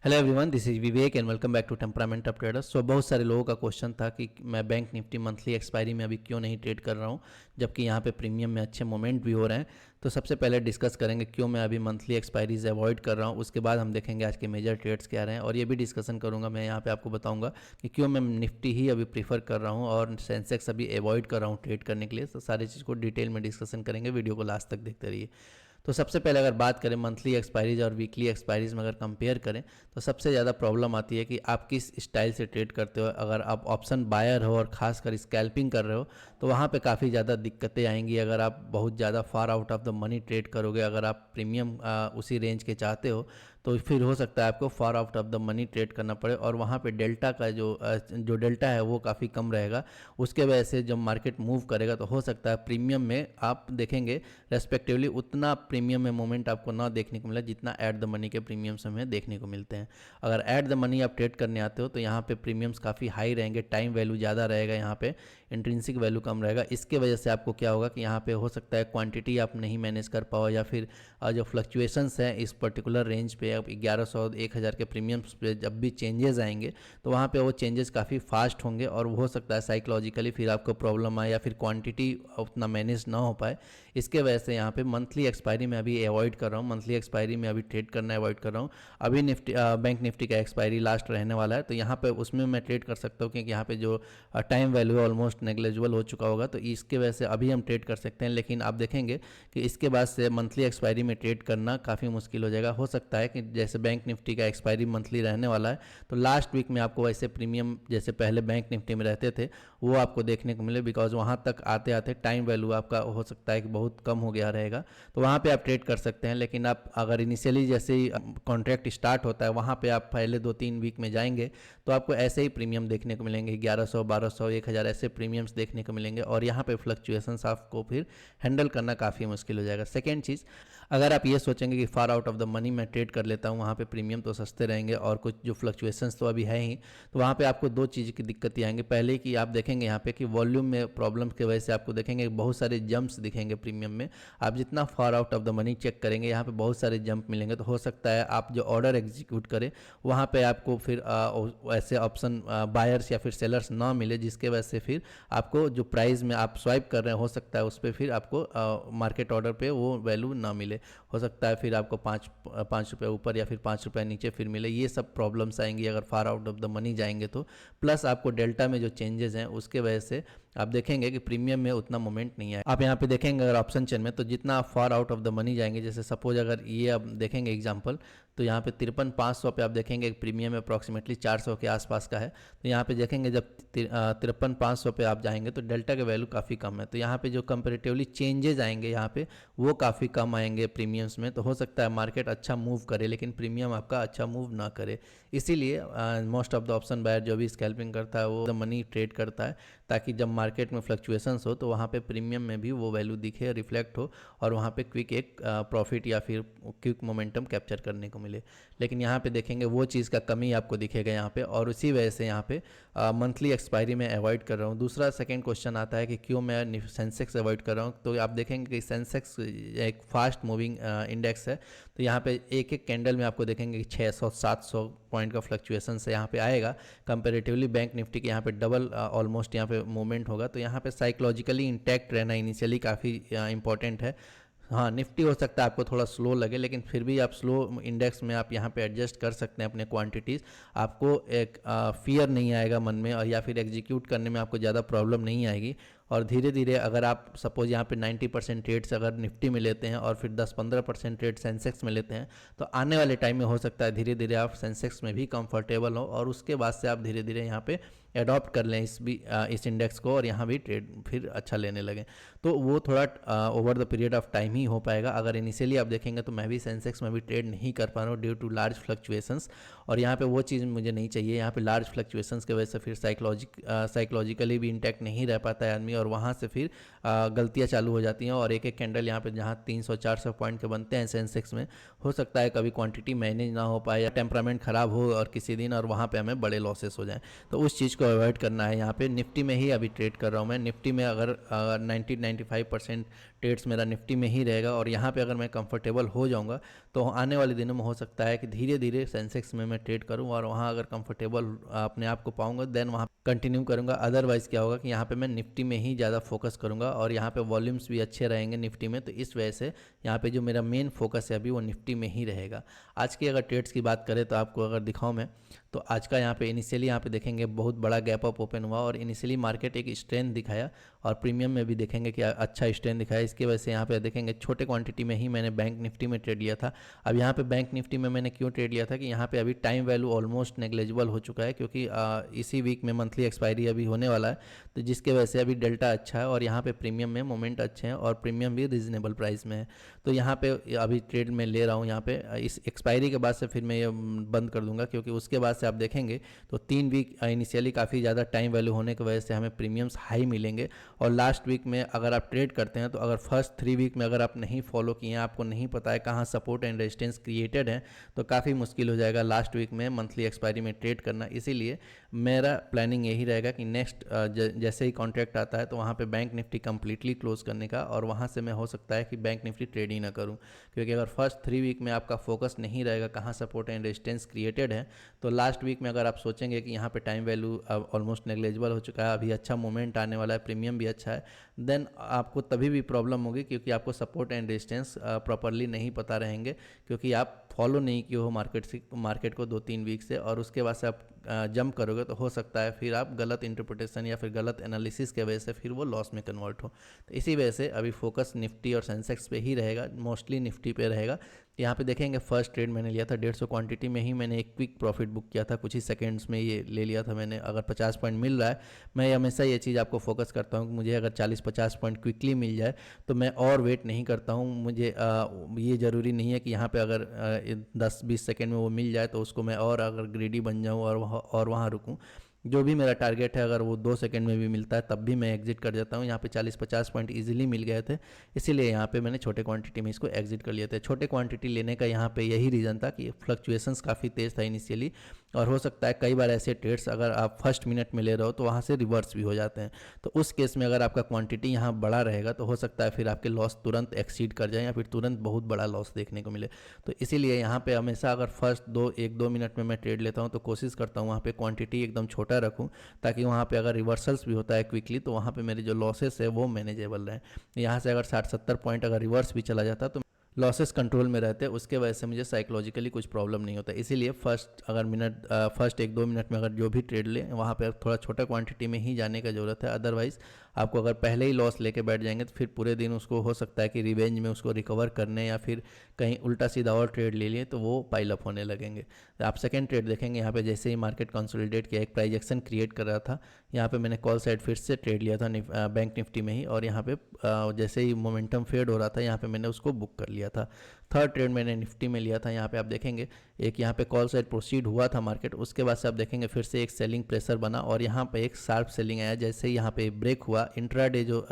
Hello everyone, this is Vivek and welcome back to temperament of traders. So बहुत सारे लोगों का क्वेश्चन था कि मैं बैंक निफ्टी मंथली एक्सपायरी में अभी क्यों नहीं ट्रेड कर रहा हूं, जबकि यहां पे प्रीमियम में अच्छे मोमेंट भी हो रहे हैं। तो सबसे पहले डिस्कस करेंगे क्यों मैं अभी मंथली एक्सपायरीज अवॉइड कर रहा हूं। उसके बाद हम देखेंगे आज के मेजर ट्रेड्स क्या रहे हैं, और ये भी डिस्कशन करूंगा मैं यहाँ पे आपको बताऊंगा कि क्यों मैं निफ्टी ही अभी प्रीफर कर रहा हूँ और सेंसेक्स अभी अवॉइड कर रहा हूँ ट्रेड करने के लिए। तो सारी चीज़ को डिटेल में डिस्कशन करेंगे, वीडियो को लास्ट तक देखते रहिए। तो सबसे पहले अगर बात करें मंथली एक्सपायरीज और वीकली एक्सपायरीज में अगर कंपेयर करें, तो सबसे ज़्यादा प्रॉब्लम आती है कि आप किस स्टाइल से ट्रेड करते हो। अगर आप ऑप्शन बायर हो और खासकर स्कैल्पिंग कर रहे हो तो वहाँ पे काफ़ी ज़्यादा दिक्कतें आएंगी। अगर आप बहुत ज़्यादा फार out of the money trade करोगे, अगर आप प्रीमियम उसी रेंज के चाहते हो, तो फिर हो सकता है आपको फार out of the money trade करना पड़े, और वहाँ पे डेल्टा का जो डेल्टा है वो काफ़ी कम रहेगा। उसके वजह से जब मार्केट मूव करेगा तो हो सकता है प्रीमियम में आप देखेंगे रेस्पेक्टिवली उतना प्रीमियम में मोमेंट आपको ना देखने को मिला जितना ऐट द मनी के प्रीमियम्स में देखने को मिलते हैं। अगर ऐट द मनी आप ट्रेड करने आते हो तो यहाँ पे प्रीमियम्स काफ़ी हाई रहेंगे, टाइम वैल्यू ज़्यादा रहेगा, यहाँ पे इंट्रिंसिक वैल्यू कम रहेगा। इसके वजह से आपको क्या होगा कि यहाँ पे हो सकता है क्वांटिटी आप नहीं मैनेज कर पाओ, या फिर जो फ्लक्चुएशंस हैं इस पर्टिकुलर रेंज पे अब 1100 1000 के प्रीमियम्स पे जब भी चेंजेस आएंगे तो वहाँ पे वो चेंजेस काफ़ी फास्ट होंगे, और हो सकता है साइकोलॉजिकली फिर आपको प्रॉब्लम आए या फिर क्वांटिटी उतना मैनेज ना हो पाए। इसके वजह से यहाँ पे मंथली एक्सपायरी में अभी अवॉइड कर रहा हूँ, मंथली एक्सपायरी में अभी ट्रेड करना अवॉइड कर रहा हूँ। अभी बैंक निफ्टी का एक्सपायरी लास्ट रहने वाला है, तो यहाँ पे उसमें मैं ट्रेड कर सकता हूँ, क्योंकि यहाँ पे जो टाइम वैल्यू है ऑलमोस्ट नेग्लेजिबल हो चुका होगा, तो इसके वजह से अभी हम ट्रेड कर सकते हैं। लेकिन आप देखेंगे कि इसके बाद से मंथली एक्सपायरी में ट्रेड करना काफ़ी मुश्किल हो जाएगा। हो सकता है कि जैसे बैंक निफ्टी का एक्सपायरी मंथली रहने वाला है, तो लास्ट वीक में आपको वैसे प्रीमियम जैसे पहले बैंक निफ्टी में रहते थे वो आपको देखने को मिले, बिकॉज वहाँ तक आते आते टाइम वैल्यू आपका हो सकता है कि बहुत कम हो गया रहेगा, तो वहाँ पे आप ट्रेड कर सकते हैं। लेकिन आप अगर इनिशियली जैसे ही कॉन्ट्रैक्ट स्टार्ट होता है वहाँ पे आप पहले 2-3 वीक में जाएंगे तो आपको ऐसे ही प्रीमियम देखने को मिलेंगे, 1100 1200 1000 ऐसे प्रीमियम्स देखने को मिलेंगे, और यहाँ पे फ्लक्चुएशंस आपको फिर हैंडल करना काफ़ी मुश्किल हो जाएगा। सेकेंड चीज़, अगर आप ये सोचेंगे कि फार आउट ऑफ द मनी मैं ट्रेड कर लेता हूँ, वहाँ पे प्रीमियम तो सस्ते रहेंगे और कुछ जो फ्लक्चुएशंस तो अभी है ही, तो वहाँ पे आपको दो चीज़ की दिक्कत आएंगे। पहले कि आप देखेंगे यहाँ पे कि वॉल्यूम में प्रॉब्लम की वजह से आपको देखेंगे बहुत सारे जंप्स दिखेंगे प्रीमियम में। आप जितना far out of the money check करेंगे यहाँ पे बहुत सारे जंप मिलेंगे, तो हो सकता है आप जो ऑर्डर एग्जीक्यूट करें वहाँ पे आपको फिर ऐसे ऑप्शन बायर्स या फिर सेलर्स ना मिले, जिसके वजह से फिर आपको जो प्राइस में आप स्वाइप कर रहे हैं हो सकता है उस पर फिर आपको मार्केट ऑर्डर पे वो वैल्यू ना मिले। हो सकता है फिर आपको पाँच रुपये ऊपर या फिर 5 रुपये नीचे फिर मिले। ये सब प्रॉब्लम्स आएंगी अगर फार आउट ऑफ द मनी जाएंगे तो। प्लस आपको डेल्टा में जो चेंजेस हैं उसके वजह से आप देखेंगे कि प्रीमियम में उतना मोमेंट नहीं है। आप यहाँ पे देखेंगे अगर ऑप्शन चेन में, तो जितना आप फार आउट ऑफ द मनी जाएंगे, जैसे सपोज अगर ये आप देखेंगे एग्जांपल, तो यहाँ पे 53,500 पे आप देखेंगे प्रीमियम अप्रॉक्सीमेटली 400 के आसपास का है। तो यहाँ पे देखेंगे जब 53,500 पे आप जाएंगे तो डेल्टा का वैल्यू काफ़ी कम है, तो यहाँ पे जो कंपेरेटिवली चेंजेस आएंगे यहाँ पे वो काफ़ी कम आएंगे प्रीमियम्स में। तो हो सकता है मार्केट अच्छा मूव करे लेकिन प्रीमियम आपका अच्छा मूव ना करे। इसीलिए most of the option buyer जो भी स्कैल्पिंग करता है वो द मनी ट्रेड करता है, ताकि जब मार्केट में फ्लक्चुएशंस हो तो वहाँ पे प्रीमियम में भी वो वैल्यू दिखे, रिफ्लेक्ट हो, और वहाँ पे क्विक एक प्रॉफिट या फिर क्विक मोमेंटम कैप्चर करने को मिले। लेकिन यहाँ पे देखेंगे वो चीज़ का कमी आपको दिखेगा यहाँ पे, और उसी वजह से यहाँ पे मंथली एक्सपायरी में अवॉइड कर रहा हूँ। दूसरा सेकंड क्वेश्चन आता है कि क्यों मैं सेंसेक्स अवॉइड कर रहा हूँ। तो आप देखेंगे कि सेंसेक्स एक फास्ट मूविंग इंडेक्स है, तो यहाँ पे एक एक कैंडल में आपको देखेंगे कि 600-700 पॉइंट का फ्लक्चुएशन से यहाँ पे आएगा। कंपेरेटिवली बैंक निफ्टी के यहाँ पे डबल ऑलमोस्ट यहाँ पे मूवमेंट होगा, तो यहाँ पे साइकोलॉजिकली इंटैक्ट रहना इनिशियली काफ़ी इंपॉर्टेंट है। हाँ, निफ्टी हो सकता है आपको थोड़ा स्लो लगे, लेकिन फिर भी आप स्लो इंडेक्स में आप यहाँ पे एडजस्ट कर सकते हैं अपने क्वांटिटीज़। आपको एक फियर नहीं आएगा मन में, और या फिर एग्जीक्यूट करने में आपको ज़्यादा प्रॉब्लम नहीं आएगी। और धीरे धीरे अगर आप सपोज यहाँ पे 90% ट्रेड्स अगर निफ्टी में लेते हैं और फिर 10-15% ट्रेड सेंसेक्स में लेते हैं, तो आने वाले टाइम में हो सकता है धीरे धीरे आप सेंसेक्स में भी कंफर्टेबल हो, और उसके बाद से आप धीरे धीरे यहाँ पे अडॉप्ट कर लें इस इंडेक्स को, और यहाँ भी ट्रेड फिर अच्छा लेने लगें। तो वो थोड़ा over the period of time ही हो पाएगा। अगर इनिशियली आप देखेंगे तो मैं भी सेंसेक्स में भी ट्रेड नहीं कर पा रहा हूँ ड्यू टू लार्ज फ्लक्चुएशंस, और यहाँ पे वो चीज़ मुझे नहीं चाहिए। यहाँ पे लार्ज फ्लक्चुएशंस की वजह से फिर साइकोलॉजिकली भी इंटैक्ट नहीं रह पाता है आदमी, और वहाँ से फिर गलतियाँ चालू हो जाती हैं। और एक एक कैंडल यहाँ पे जहाँ 300-400 पॉइंट के बनते हैं सेंसेक्स में, हो सकता है कभी क्वांटिटी मैनेज ना हो पाए या टेम्परामेंट ख़राब हो और किसी दिन, और वहाँ पे हमें बड़े लॉसेस हो जाएं। तो उस चीज़ को अवॉइड करना है। यहाँ पे निफ्टी में ही अभी ट्रेड कर रहा हूँ मैं। निफ्टी में अगर 90-95% ट्रेड्स मेरा निफ्टी में ही रहेगा और यहाँ पे अगर मैं कंफर्टेबल हो जाऊँगा तो आने वाले दिनों में हो सकता है कि धीरे धीरे सेंसेक्स में मैं ट्रेड करूँ और वहाँ अगर कंफर्टेबल अपने आप को पाऊँगा देन वहाँ कंटिन्यू करूँगा। अदरवाइज़ क्या होगा कि यहाँ पे मैं निफ्टी में ही ज़्यादा फोकस करूँगा और यहाँ पे वॉल्यूम्स भी अच्छे रहेंगे निफ्टी में, तो इस वजह से यहाँ पे जो मेरा मेन फोकस है अभी वो निफ्टी में ही रहेगा। आज की अगर ट्रेड्स की बात करें तो आपको अगर दिखाऊँ मैं, तो आज का यहाँ पे इनिशियली यहाँ पे देखेंगे बहुत बड़ा गैप अप ओपन हुआ और इनिशियली मार्केट एक स्ट्रेंथ दिखाया और प्रीमियम में भी देखेंगे कि अच्छा स्ट्रेंथ दिखाया। इसकी वजह से यहाँ पे देखेंगे छोटे क्वांटिटी में ही मैंने बैंक निफ्टी में ट्रेड लिया था। अब यहाँ पे बैंक निफ्टी में मैंने क्यों ट्रेड लिया था कि यहाँ पे अभी टाइम वैल्यू ऑलमोस्ट नेग्लेजिबल हो चुका है, क्योंकि इसी वीक में मंथली एक्सपायरी अभी होने वाला है, तो जिसके वजह से अभी डेल्टा अच्छा है और यहाँ पे प्रीमियम में मोमेंट अच्छे हैं और प्रीमियम भी रीजनेबल प्राइस में है। तो यहाँ पे अभी ट्रेड में ले रहा हूँ। यहाँ पे इस एक्सपायरी के बाद से फिर मैं ये बंद कर दूंगा, क्योंकि उसके बाद से आप देखेंगे तो 3 वीक इनिशियली काफ़ी ज़्यादा टाइम वैल्यू होने की वजह से हमें प्रीमियम्स हाई मिलेंगे और लास्ट वीक में अगर आप ट्रेड करते हैं तो अगर फर्स्ट 3 वीक में अगर आप नहीं फॉलो किए हैं, आपको नहीं पता है कहाँ सपोर्ट एंड रेजिस्टेंस क्रिएटेड है, तो काफ़ी मुश्किल हो जाएगा लास्ट वीक में मंथली एक्सपायरी में ट्रेड करना। इसीलिए मेरा प्लानिंग यही रहेगा कि नेक्स्ट जैसे ही कॉन्ट्रैक्ट आता है तो वहाँ पे बैंक निफ्टी कंप्लीटली क्लोज करने का और वहाँ से मैं हो सकता है कि बैंक निफ्टी ट्रेड ही ना करूँ, क्योंकि अगर फर्स्ट 3 वीक में आपका फोकस नहीं रहेगा कहाँ सपोर्ट एंड रेजिस्टेंस क्रिएटेड है, तो लास्ट वीक में अगर आप सोचेंगे कि यहाँ पे टाइम वैल्यू ऑलमोस्ट नेग्लेजिबल हो चुका है, अभी अच्छा मूवमेंट आने वाला है, प्रीमियम भी अच्छा है, देन आपको तभी भी प्रॉब्लम होगी, क्योंकि आपको सपोर्ट एंड रेजिस्टेंस प्रॉपरली नहीं पता रहेंगे, क्योंकि आप फॉलो नहीं किए हो मार्केट को 2-3 वीक से, और उसके बाद से आप जंप करोगे तो हो सकता है फिर आप गलत इंटरप्रिटेशन या फिर गलत एनालिसिस के वजह से फिर वो लॉस में कन्वर्ट हो। तो इसी वजह से अभी फोकस निफ्टी और सेंसेक्स पे ही रहेगा, मोस्टली निफ्टी पे रहेगा। यहाँ पे देखेंगे फर्स्ट ट्रेड मैंने लिया था 150 क्वांटिटी में ही, मैंने एक क्विक प्रॉफिट बुक किया था, कुछ ही सेकंड्स में ये ले लिया था मैंने। अगर 50 पॉइंट मिल रहा है, मैं हमेशा ये चीज़ आपको फोकस करता हूँ कि मुझे अगर 40-50 पॉइंट क्विकली मिल जाए तो मैं और वेट नहीं करता हूँ। मुझे ये ज़रूरी नहीं है कि यहाँ पे अगर 10-20 सेकेंड में वो मिल जाए तो उसको मैं और अगर ग्रेडी बन जाऊँ और वहाँ रुकूँ। जो भी मेरा टारगेट है अगर वो 2 सेकंड में भी मिलता है तब भी मैं एग्जिट कर जाता हूँ। यहाँ पे 40-50 पॉइंट इजीली मिल गए थे, इसीलिए यहाँ पे मैंने छोटे क्वांटिटी में इसको एग्जिट कर लिया था। छोटे क्वांटिटी लेने का यहाँ पे यही रीज़न था कि फ्लक्चुएशंस काफ़ी तेज़ था इनिशियली, और हो सकता है कई बार ऐसे ट्रेड्स अगर आप फर्स्ट मिनट में ले रहे हो तो वहाँ से रिवर्स भी हो जाते हैं। तो उस केस में अगर आपका क्वांटिटी यहाँ बड़ा रहेगा तो हो सकता है फिर आपके लॉस तुरंत एक्सीड कर जाए या फिर तुरंत बहुत बड़ा लॉस देखने को मिले। तो इसीलिए यहाँ पे हमेशा अगर फर्स्ट 1-2 मिनट में मैं ट्रेड लेता हूँ तो कोशिश करता हूँ वहाँ पे क्वांटिटी एकदम छोटा रखूँ, ताकि वहाँ पे अगर रिवर्सल्स भी होता है क्विकली तो वहाँ पे मेरे जो लॉसेस है वो मैनेजेबल रहें। यहाँ से अगर 60-70 पॉइंट अगर रिवर्स भी चला जाता तो लॉसेस कंट्रोल में रहते हैं, उसके वजह से मुझे साइकोलॉजिकली कुछ प्रॉब्लम नहीं होता। इसीलिए फर्स्ट 1-2 मिनट में अगर जो भी ट्रेड लें वहाँ पे थोड़ा छोटा क्वांटिटी में ही जाने का ज़रूरत है। अदरवाइज़ आपको अगर पहले ही लॉस लेके बैठ जाएंगे तो फिर पूरे दिन उसको हो सकता है कि रिवेंज में उसको रिकवर करने या फिर कहीं उल्टा सीधा और ट्रेड ले लिए तो वो पाइल अप होने लगेंगे। तो आप सेकेंड ट्रेड देखेंगे यहाँ पे जैसे ही मार्केट कंसोलिडेट किया, एक प्राइस एक्शन क्रिएट कर रहा था, यहाँ पे मैंने कॉल साइड फिर से ट्रेड लिया था बैंक निफ्टी में ही, और यहाँ पे जैसे ही मोमेंटम फेड हो रहा था यहाँ पे मैंने उसको बुक कर लिया था। थर्ड ट्रेड मैंने निफ्टी में लिया था। यहाँ पे आप देखेंगे एक यहाँ पे कॉल साइड प्रोसीड हुआ था मार्केट, उसके बाद से आप देखेंगे फिर से एक सेलिंग प्रेशर बना और यहाँ पे एक शार्प सेलिंग आया। जैसे ही यहाँ पे ब्रेक हुआ, इंट्राडे जो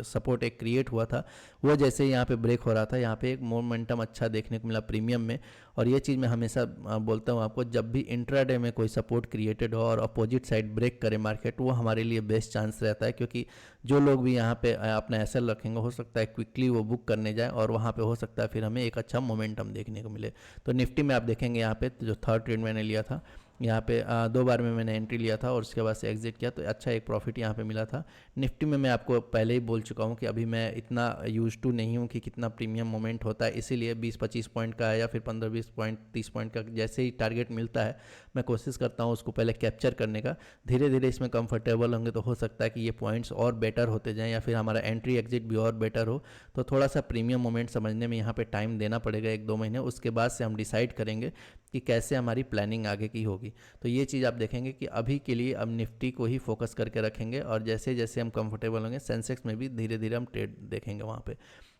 सपोर्ट एक क्रिएट हुआ था वो जैसे ही यहाँ पे ब्रेक हो रहा था, यहाँ पे एक मोमेंटम अच्छा देखने को मिला प्रीमियम में। और ये चीज़ मैं हमेशा बोलता हूँ आपको, जब भी इंट्राडे में कोई सपोर्ट क्रिएटेड हो और अपोजिट साइड ब्रेक करे मार्केट, वो हमारे लिए बेस्ट चांस रहता है, क्योंकि जो लोग भी यहाँ पे अपना एसएल रखेंगे हो सकता है क्विकली वो बुक करने जाए और वहाँ पे हो सकता है फिर हमें एक अच्छा मोमेंटम देखने को मिले। तो निफ्टी में आप देखेंगे यहाँ पे जो थर्ड ट्रेड मैंने लिया था, यहाँ पे 2 बार में मैंने एंट्री लिया था और उसके बाद से एग्जिट किया, तो अच्छा एक प्रॉफिट यहाँ पे मिला था। निफ्टी में मैं आपको पहले ही बोल चुका हूँ कि अभी मैं इतना यूज टू नहीं हूँ कि कितना प्रीमियम मोमेंट होता है, इसीलिए 20-25 पॉइंट का है या फिर 15-20 पॉइंट 30 पॉइंट का जैसे ही टारगेट मिलता है मैं कोशिश करता हूँ उसको पहले कैप्चर करने का। धीरे धीरे इसमें कंफर्टेबल होंगे तो हो सकता है कि ये पॉइंट्स और बेटर होते जाएँ या फिर हमारा एंट्री एग्जिट भी और बेटर हो। तो थोड़ा सा प्रीमियम मोमेंट समझने में यहाँ पे टाइम देना पड़ेगा 1-2 महीने, उसके बाद से हम डिसाइड करेंगे कि कैसे हमारी प्लानिंग आगे की होगी। तो ये चीज़ आप देखेंगे कि अभी के लिए अब निफ्टी को ही फोकस करके रखेंगे और जैसे जैसे हम कंफर्टेबल होंगे सेंसेक्स में भी धीरे धीरे हम ट्रेड देखेंगे वहाँ पे।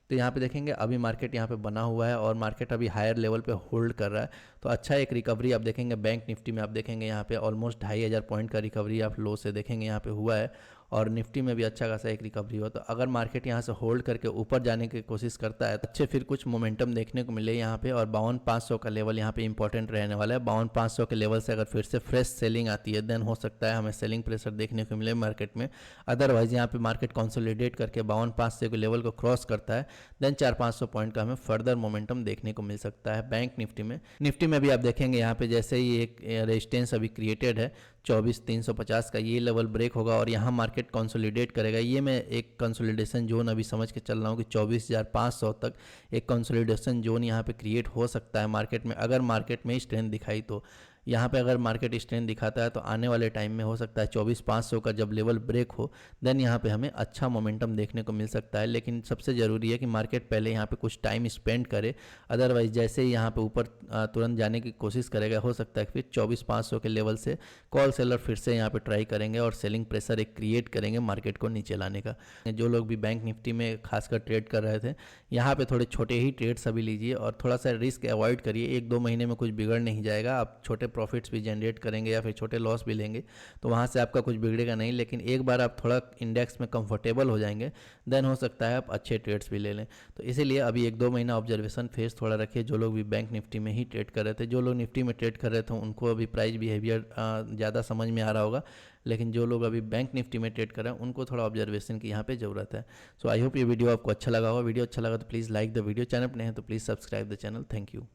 तो यहाँ पे देखेंगे अभी मार्केट यहाँ पे बना हुआ है और मार्केट अभी हायर लेवल पे होल्ड कर रहा है, तो अच्छा एक रिकवरी आप देखेंगे बैंक निफ्टी में। आप देखेंगे यहाँ पे ऑलमोस्ट 2500 पॉइंट का रिकवरी आप लो से देखेंगे यहाँ पे हुआ है और निफ्टी में भी अच्छा खासा एक रिकवरी हुआ। तो अगर मार्केट यहाँ से होल्ड करके ऊपर जाने की कोशिश करता है तो अच्छे फिर कुछ मोमेंटम देखने को मिले यहाँ पे, और 52,500 का लेवल यहाँ पे इंपॉर्टेंट रहने वाला है। 52,500 के लेवल से अगर फिर से फ्रेश सेलिंग आती है देन हो सकता है हमें सेलिंग प्रेशर देखने को मिले मार्केट में। अदरवाइज यहाँ पे मार्केट कंसोलिडेट करके 52,500 के लेवल को क्रॉस करता है देन 400-500 पॉइंट का हमें फर्दर मोमेंटम देखने को मिल सकता है। बैंक निफ्टी में भी आप देखेंगे यहाँ पे जैसे ही एक रेजिस्टेंस अभी क्रिएटेड है 24,350 का, ये लेवल ब्रेक होगा और यहाँ मार्केट कंसोलिडेट करेगा। ये मैं एक कंसोलिडेशन जोन अभी समझ के चल रहा हूँ कि 24,500 तक एक कंसोलिडेशन जोन यहाँ पे क्रिएट हो सकता है मार्केट में, अगर मार्केट में स्ट्रेंथ दिखाई तो। यहाँ पे अगर मार्केट स्ट्रेंथ दिखाता है तो आने वाले टाइम में हो सकता है 24,500 का जब लेवल ब्रेक हो देन यहाँ पे हमें अच्छा मोमेंटम देखने को मिल सकता है। लेकिन सबसे ज़रूरी है कि मार्केट पहले यहाँ पे कुछ टाइम स्पेंड करे, अदरवाइज जैसे ही यहाँ पे ऊपर तुरंत जाने की कोशिश करेगा हो सकता है फिर 24,500 के लेवल से कॉल सेलर फिर से यहाँ पे ट्राई करेंगे और सेलिंग प्रेशर एक क्रिएट करेंगे मार्केट को नीचे लाने का। जो लोग भी बैंक निफ्टी में खासकर ट्रेड कर रहे थे यहाँ पे थोड़े छोटे ही ट्रेड्स अभी लीजिए और थोड़ा सा रिस्क अवॉइड करिए। 1-2 महीने में कुछ बिगड़ नहीं जाएगा, आप छोटे प्रॉफिट्स भी जनरेट करेंगे या फिर छोटे लॉस भी लेंगे तो वहाँ से आपका कुछ बिगड़ेगा नहीं। लेकिन एक बार आप थोड़ा इंडेक्स में कंफर्टेबल हो जाएंगे देन हो सकता है आप अच्छे ट्रेड्स भी ले लें। तो इसीलिए अभी 1-2 महीना ऑब्जर्वेशन फेज थोड़ा रखिए। जो लोग भी बैंक निफ्टी में ही ट्रेड कर रहे थे, जो लोग निफ्टी में ट्रेड कर रहे थे उनको अभी प्राइस बिहेवियर ज़्यादा समझ में आ रहा होगा, लेकिन जो लोग अभी बैंक निफ्टी में ट्रेड कर रहे हैं उनको थोड़ा ऑब्जर्वेशन की यहाँ पे ज़रूरत है। सो आई होप ये वीडियो आपको अच्छा लगा होगा। वीडियो अच्छा लगा तो please like the video, channel पर नहीं है तो please subscribe the channel. Thank you.